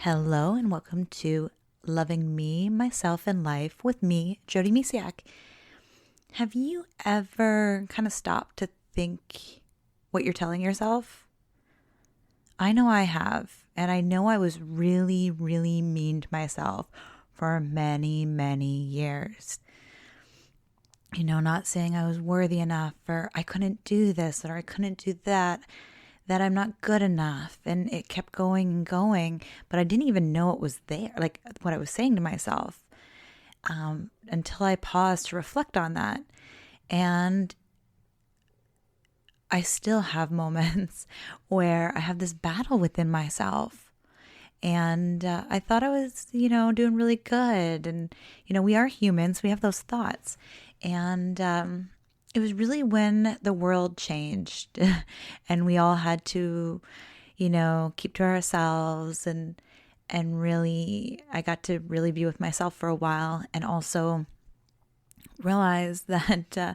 Hello and welcome to Loving Me, Myself, and Life with me, Jody Misiak. Have you ever kind of stopped to think what you're telling yourself? I know I have, and I know I was really, really mean to myself for many, many years. Not saying I was worthy enough, or I couldn't do this, or I couldn't do that I'm not good enough. And it kept going and going, but I didn't even know it was there, like what I was saying to myself, until I paused to reflect on that. And I still have moments where I have this battle within myself. And I thought I was, doing really good. And, we are humans, we have those thoughts. And it was really when the world changed and we all had to, keep to ourselves and really, I got to really be with myself for a while and also realize that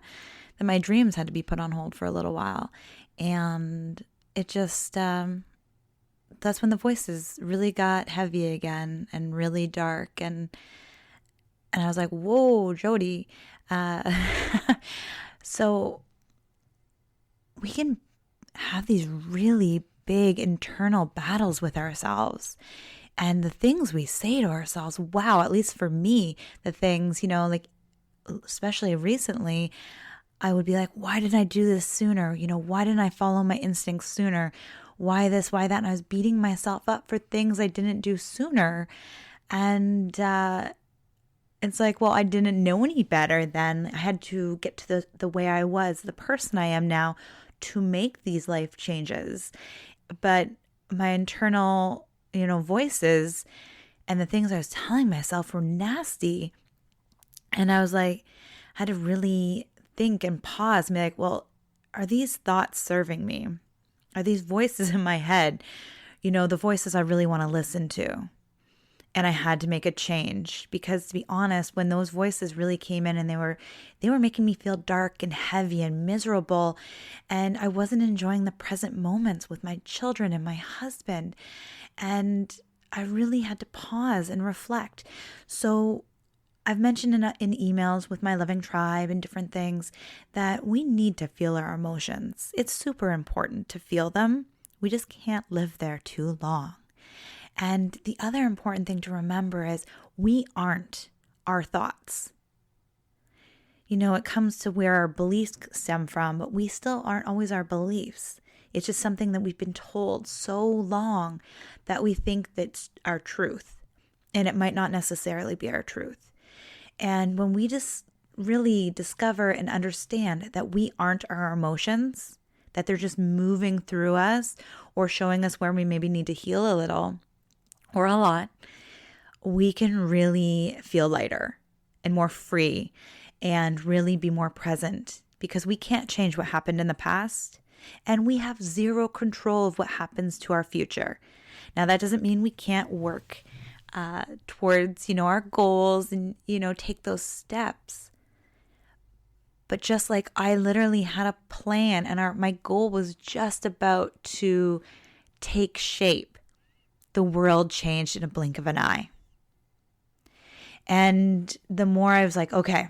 my dreams had to be put on hold for a little while. And it just, that's when the voices really got heavy again and really dark. And I was like, whoa, Jody, so we can have these really big internal battles with ourselves and the things we say to ourselves. Wow, at least for me, the things, like especially recently, I would be like, why didn't I do this sooner? Why didn't I follow my instincts sooner? Why this, why that? And I was beating myself up for things I didn't do sooner. And, it's like, well, I didn't know any better then. I had to get to the way I was, the person I am now, to make these life changes. But my internal, voices and the things I was telling myself were nasty. And I was like, I had to really think and pause and be like, well, are these thoughts serving me? Are these voices in my head, the voices I really want to listen to? And I had to make a change because, to be honest, when those voices really came in and they were making me feel dark and heavy and miserable, and I wasn't enjoying the present moments with my children and my husband. And I really had to pause and reflect. So I've mentioned in emails with my loving tribe and different things that we need to feel our emotions. It's super important to feel them. We just can't live there too long. And the other important thing to remember is we aren't our thoughts. It comes to where our beliefs stem from, but we still aren't always our beliefs. It's just something that we've been told so long that we think that's our truth. And it might not necessarily be our truth. And when we just really discover and understand that we aren't our emotions, that they're just moving through us or showing us where we maybe need to heal a little, or a lot, we can really feel lighter and more free and really be more present because we can't change what happened in the past and we have zero control of what happens to our future. Now, that doesn't mean we can't work towards, our goals and, take those steps. But just like I literally had a plan and my goal was just about to take shape, the world changed in a blink of an eye. And the more I was like, okay,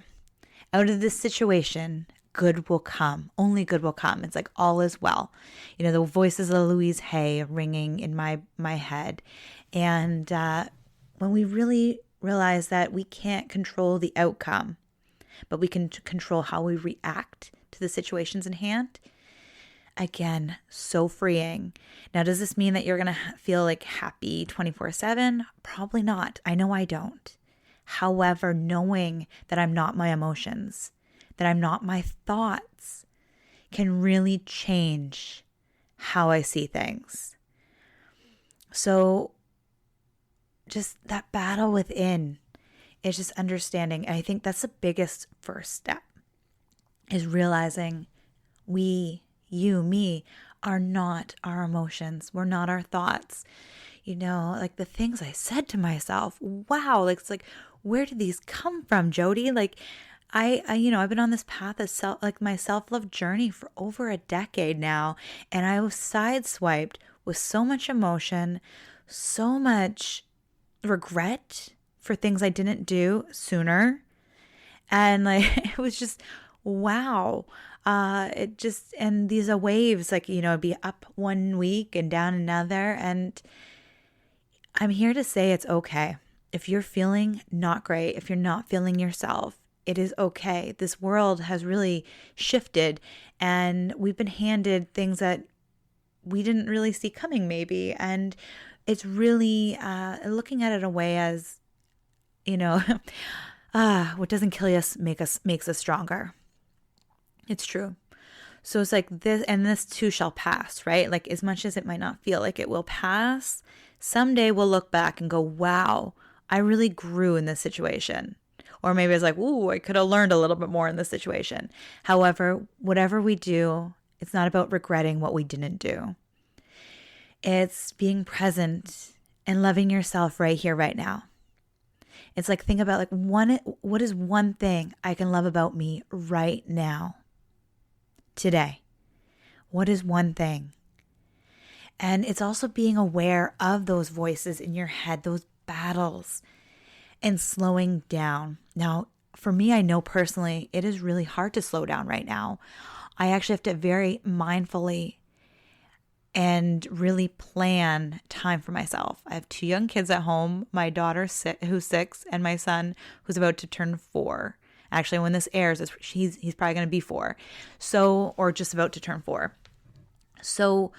out of this situation, good will come. Only good will come. It's like all is well. The voices of Louise Hay ringing in my head. And when we really realize that we can't control the outcome, but we can control how we react to the situations in hand, again, so freeing. Now, does this mean that you're going to feel like happy 24/7? Probably not. I know I don't. However, knowing that I'm not my emotions, that I'm not my thoughts, can really change how I see things. So just that battle within is just understanding. And I think that's the biggest first step, is realizing you, me, are not our emotions. We're not our thoughts. Like the things I said to myself, wow, like it's like, where did these come from, Jody? Like I've been on this path of my self-love journey for over a decade now, and I was sideswiped with so much emotion, so much regret for things I didn't do sooner. And like, it was just, wow. And these are waves, like, it'd be up one week and down another. And I'm here to say it's okay. If you're feeling not great, if you're not feeling yourself, it is okay. This world has really shifted, and we've been handed things that we didn't really see coming, maybe. And it's really looking at it in a way as, what doesn't kill us makes us stronger. It's true. So it's like this, and this too shall pass, right? Like, as much as it might not feel like it will pass, someday we'll look back and go, wow, I really grew in this situation. Or maybe it's like, ooh, I could have learned a little bit more in this situation. However, whatever we do, it's not about regretting what we didn't do. It's being present and loving yourself right here, right now. It's like, think about what is one thing I can love about me right now, today? What is one thing? And it's also being aware of those voices in your head, those battles, and slowing down. Now, for me, I know personally, it is really hard to slow down right now. I actually have to very mindfully and really plan time for myself. I have 2 young kids at home, my daughter who's 6 and my son who's about to turn 4. Actually, when this airs, he's probably going to be 4. So, or just about to turn 4. So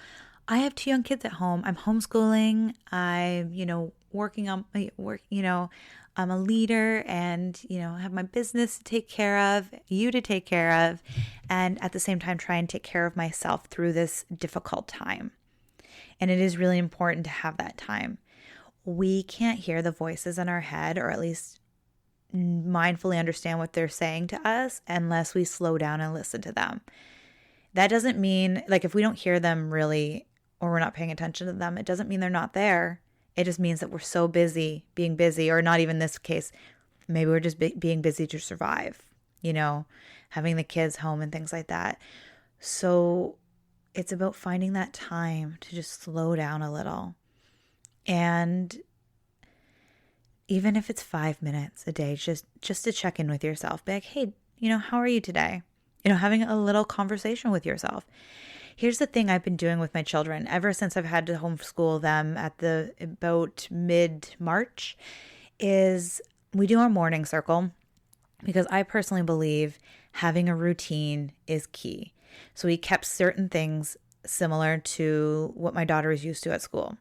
I have 2 young kids at home. I'm homeschooling. I'm, working on my work, I'm a leader, and, have my business to take care of, you to take care of, and at the same time try and take care of myself through this difficult time. And it is really important to have that time. We can't hear the voices in our head, or at least mindfully understand what they're saying to us, unless we slow down and listen to them. That doesn't mean, like, if we don't hear them really, or we're not paying attention to them, it doesn't mean they're not there. It just means that we're so busy being busy, or not even this case, maybe we're just being busy to survive, having the kids home and things like that. So it's about finding that time to just slow down a little. And even if it's 5 minutes a day, just to check in with yourself, be like, hey, how are you today? Having a little conversation with yourself. Here's the thing I've been doing with my children ever since I've had to homeschool them at about mid-March is we do our morning circle, because I personally believe having a routine is key. So we kept certain things similar to what my daughter is used to at school.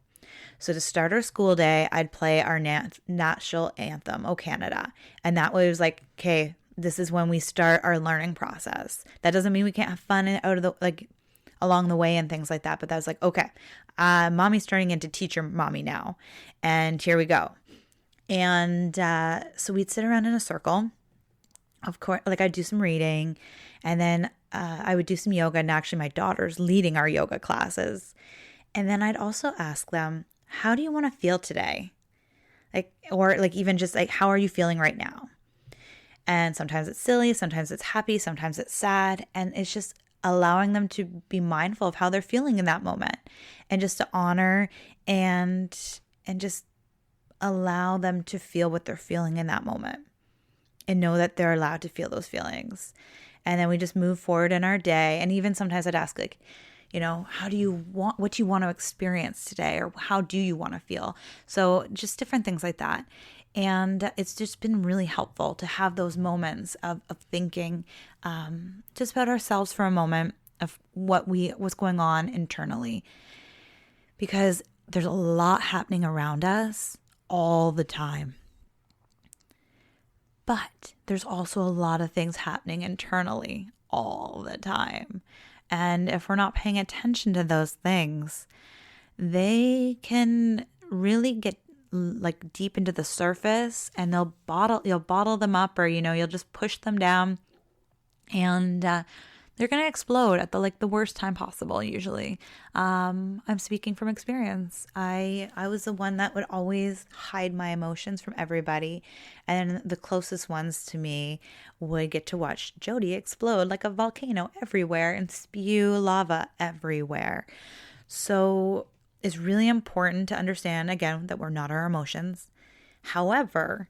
So to start our school day, I'd play our national anthem, O Canada. And that way it was like, okay, this is when we start our learning process. That doesn't mean we can't have fun along the way and things like that. But that was like, okay, mommy's turning into teacher mommy now. And here we go. And so we'd sit around in a circle. Of course, like, I'd do some reading, and then I would do some yoga. And actually, my daughter's leading our yoga classes. And then I'd also ask them, how do you want to feel today? Or even just how are you feeling right now? And sometimes it's silly, sometimes it's happy, sometimes it's sad. And it's just allowing them to be mindful of how they're feeling in that moment, and just to honor and just allow them to feel what they're feeling in that moment, and know that they're allowed to feel those feelings. And then we just move forward in our day. And even sometimes I'd ask, what do you want to experience today? Or how do you want to feel? So just different things like that. And it's just been really helpful to have those moments of thinking just about ourselves for a moment, of what's going on internally. Because there's a lot happening around us all the time. But there's also a lot of things happening internally all the time. And if we're not paying attention to those things, they can really get deep into the surface, and you'll bottle them up, or you'll just push them down, and they're gonna explode at the worst time possible. Usually, I'm speaking from experience. I was the one that would always hide my emotions from everybody, and the closest ones to me would get to watch Jody explode like a volcano everywhere and spew lava everywhere. So it's really important to understand, again, that we're not our emotions. However,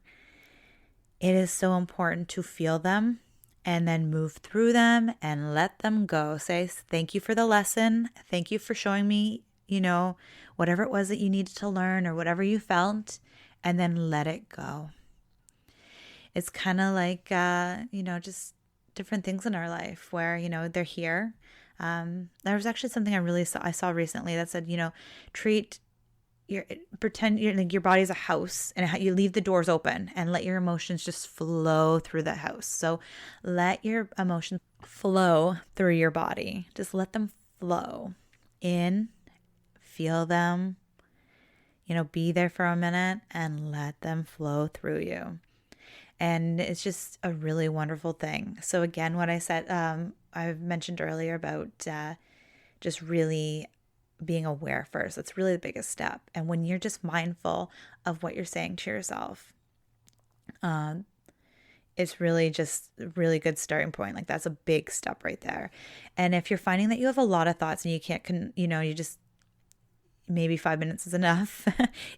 it is so important to feel them and then move through them and let them go. Say, thank you for the lesson. Thank you for showing me, whatever it was that you needed to learn or whatever you felt, and then let it go. It's kind of like, just different things in our life where, they're here. There was actually something I saw recently that said, pretend your body's a house and you leave the doors open and let your emotions just flow through the house. So let your emotions flow through your body. Just let them flow in, feel them, be there for a minute and let them flow through you. And it's just a really wonderful thing. So again, what I said, I've mentioned earlier about just really being aware first. That's really the biggest step. And when you're just mindful of what you're saying to yourself, it's really just a really good starting point. Like that's a big step right there. And if you're finding that you have a lot of thoughts and you can't, you just maybe 5 minutes is enough,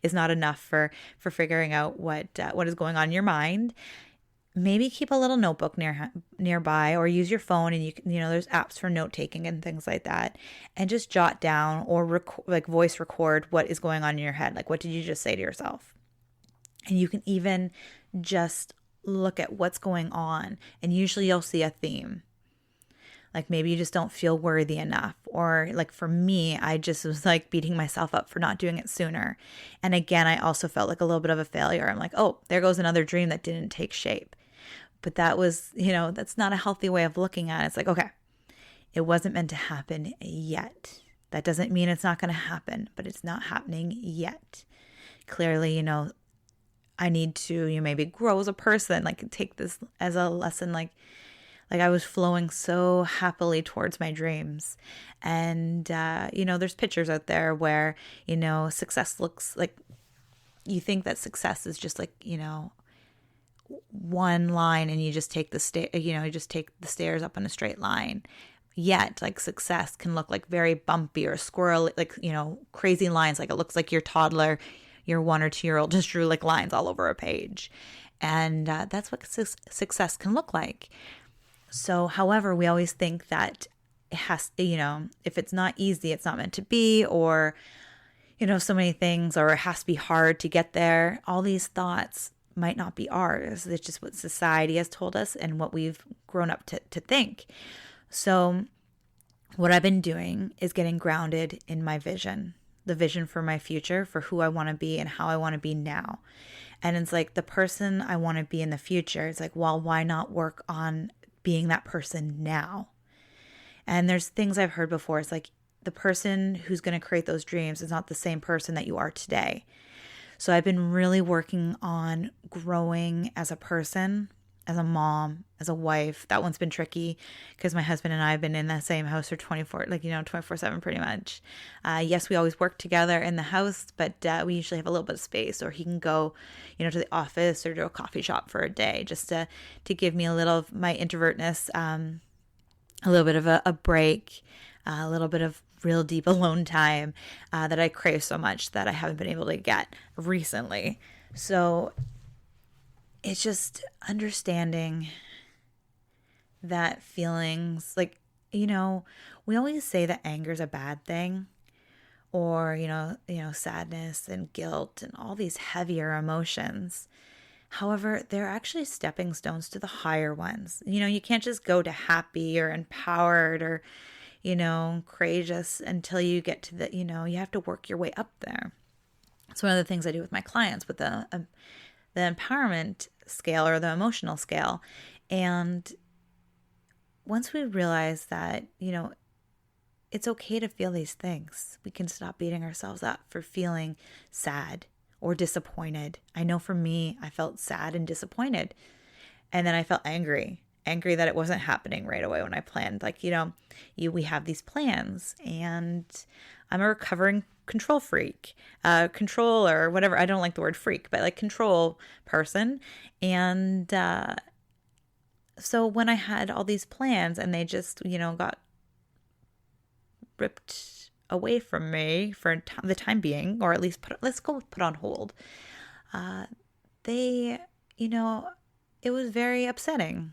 is not enough for figuring out what is going on in your mind. Maybe keep a little notebook nearby, or use your phone, and there's apps for note taking and things like that, and just jot down or voice record what is going on in your head. Like, what did you just say to yourself? And you can even just look at what's going on, and usually you'll see a theme. Like maybe you just don't feel worthy enough. Or like for me, I just was like beating myself up for not doing it sooner. And again, I also felt like a little bit of a failure. I'm like, oh, there goes another dream that didn't take shape. But that was, that's not a healthy way of looking at it. It's like, okay, it wasn't meant to happen yet. That doesn't mean it's not going to happen, but it's not happening yet. Clearly, I need to, maybe grow as a person, like take this as a lesson, like I was flowing so happily towards my dreams. And, there's pictures out there where, success looks like, you think that success is just like, one line and you just take you just take the stairs up in a straight line. Yet, like success can look like very bumpy or squirrely, like, crazy lines. Like it looks like your toddler, your 1 or 2 year old just drew like lines all over a page. And that's what success can look like. So, however, we always think that it has, if it's not easy, it's not meant to be, or, so many things, or it has to be hard to get there. All these thoughts might not be ours. It's just what society has told us and what we've grown up to think. So what I've been doing is getting grounded in my vision, the vision for my future, for who I want to be and how I want to be now. And it's like the person I want to be in the future. It's like, well, why not work on being that person now? And there's things I've heard before. It's like the person who's going to create those dreams is not the same person that you are today. So I've been really working on growing as a person, as a mom, as a wife. That one's been tricky because my husband and I have been in the same house for 24/7 pretty much. Yes, we always work together in the house, but we usually have a little bit of space, or he can go, to the office or to a coffee shop for a day just to give me a little of my introvertness, a little bit of a break, a little bit of real deep alone time that I crave so much that I haven't been able to get recently. So it's just understanding that feelings, like, we always say that anger is a bad thing, or, sadness and guilt and all these heavier emotions. However, they're actually stepping stones to the higher ones. You can't just go to happy or empowered or, courageous until you get to the, you have to work your way up there. It's one of the things I do with my clients with the empowerment scale or the emotional scale. And once we realize that, it's okay to feel these things, we can stop beating ourselves up for feeling sad or disappointed. I know for me, I felt sad and disappointed. And then I felt angry that it wasn't happening right away when I planned. Like, we have these plans, and I'm a recovering control freak, control or whatever. I don't like the word freak, but like control person. And so when I had all these plans and they just, got ripped away from me for the time being, or at least put on hold, it was very upsetting.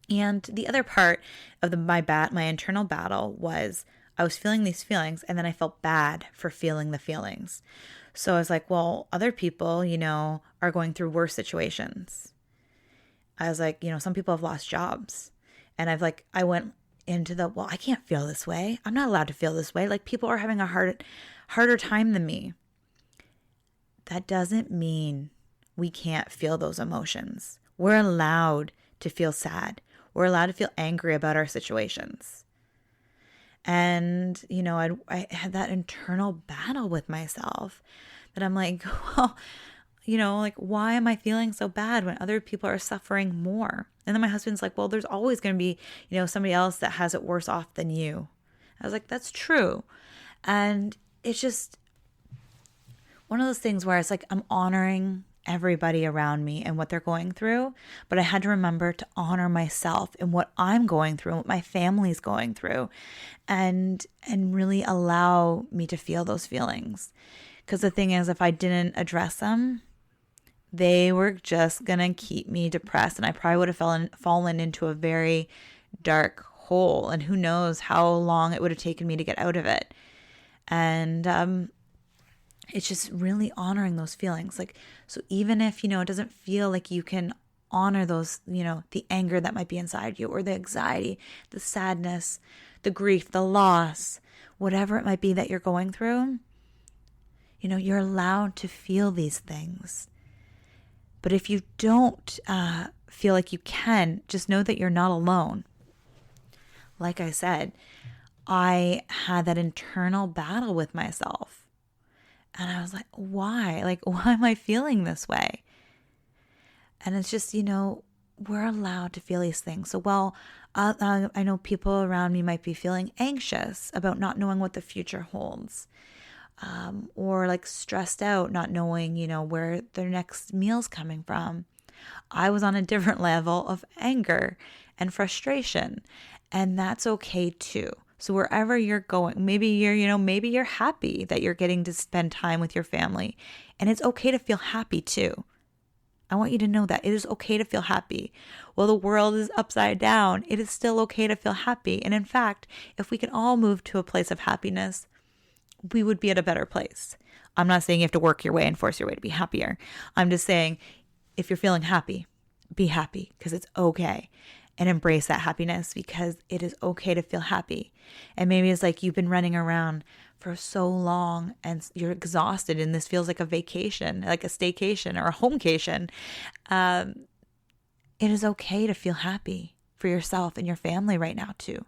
And the other part of my internal battle was I was feeling these feelings, and then I felt bad for feeling the feelings. So I was like, well, other people, are going through worse situations. I was like, some people have lost jobs. And I went into I can't feel this way. I'm not allowed to feel this way. Like, people are having a harder time than me. That doesn't mean we can't feel those emotions. We're allowed to feel sad. We're allowed to feel angry about our situations. And, I had that internal battle with myself that I'm like, well, why am I feeling so bad when other people are suffering more? And then my husband's like, well, there's always going to be, somebody else that has it worse off than you. I was like, that's true. And it's just one of those things where it's like I'm honoring everybody around me and what they're going through, but I had to remember to honor myself and what I'm going through and what my family's going through, and really allow me to feel those feelings. Because the thing is, if I didn't address them, they were just gonna keep me depressed, and I probably would have fallen into a very dark hole, and who knows how long it would have taken me to get out of it. And it's just really honoring those feelings. So even if, it doesn't feel like you can honor those, the anger that might be inside you, or the anxiety, the sadness, the grief, the loss, whatever it might be that you're going through, you're allowed to feel these things. But if you don't feel like you can, just know that you're not alone. Like I said, I had that internal battle with myself. And I was like, why? Why am I feeling this way? And it's just, we're allowed to feel these things. So I know people around me might be feeling anxious about not knowing what the future holds. Or stressed out, not knowing, where their next meal's coming from. I was on a different level of anger and frustration, and that's okay too. So wherever you're going, maybe you're happy that you're getting to spend time with your family, and it's okay to feel happy too. I want you to know that it is okay to feel happy. While the world is upside down, it is still okay to feel happy. And in fact, if we can all move to a place of happiness, we would be at a better place. I'm not saying you have to work your way and force your way to be happier. I'm just saying, if you're feeling happy, be happy, because it's okay. And embrace that happiness, because it is okay to feel happy. And maybe it's like you've been running around for so long and you're exhausted, and this feels like a vacation, like a staycation or a homecation. It is okay to feel happy for yourself and your family right now too.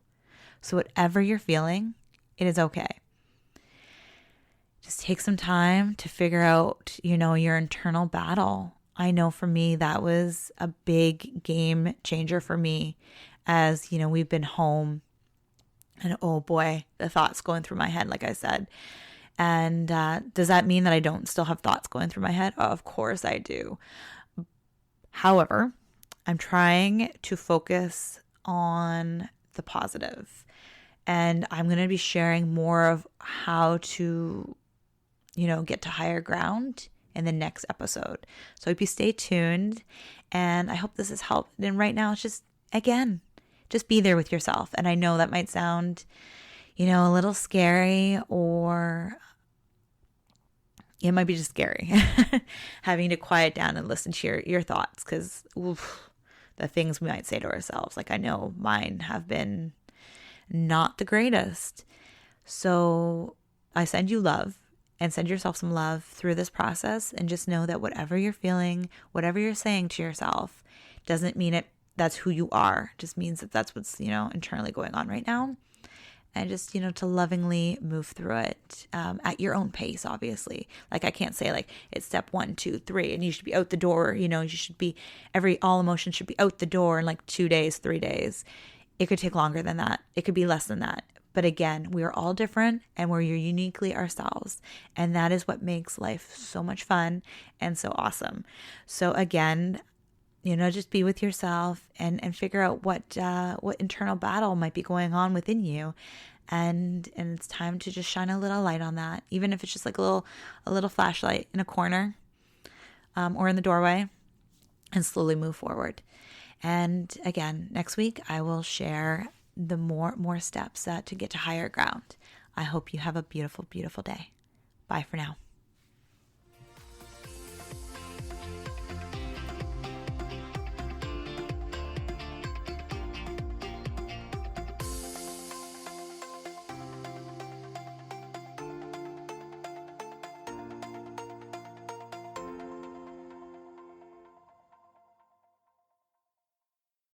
So whatever you're feeling, it is okay. Just take some time to figure out, your internal battle. I know for me, that was a big game changer for me, as, we've been home, and oh boy, the thoughts going through my head, like I said. And does that mean that I don't still have thoughts going through my head? Oh, of course I do. However, I'm trying to focus on the positive, and I'm going to be sharing more of how to, get to higher ground in the next episode. So I hope you stay tuned, and I hope this has helped. And right now, it's just, again, just be there with yourself. And I know that might sound, a little scary, or it might be just scary having to quiet down and listen to your thoughts, because the things we might say to ourselves, I know mine have been not the greatest. So I send you love, and send yourself some love through this process, and just know that whatever you're feeling, whatever you're saying to yourself, doesn't mean that's who you are. It just means that that's what's, internally going on right now. And just, to lovingly move through it at your own pace, obviously. I can't say it's step 1, 2, 3, and you should be out the door. You should be, all emotions should be out the door in 2 days, 3 days. It could take longer than that. It could be less than that. But again, we are all different, and we're uniquely ourselves. And that is what makes life so much fun and so awesome. So again, just be with yourself and figure out what internal battle might be going on within you. And it's time to just shine a little light on that, even if it's just a little flashlight in a corner. or in the doorway, and slowly move forward. And again, next week, I will share the more steps to get to higher ground. I hope you have a beautiful, beautiful day. Bye for now.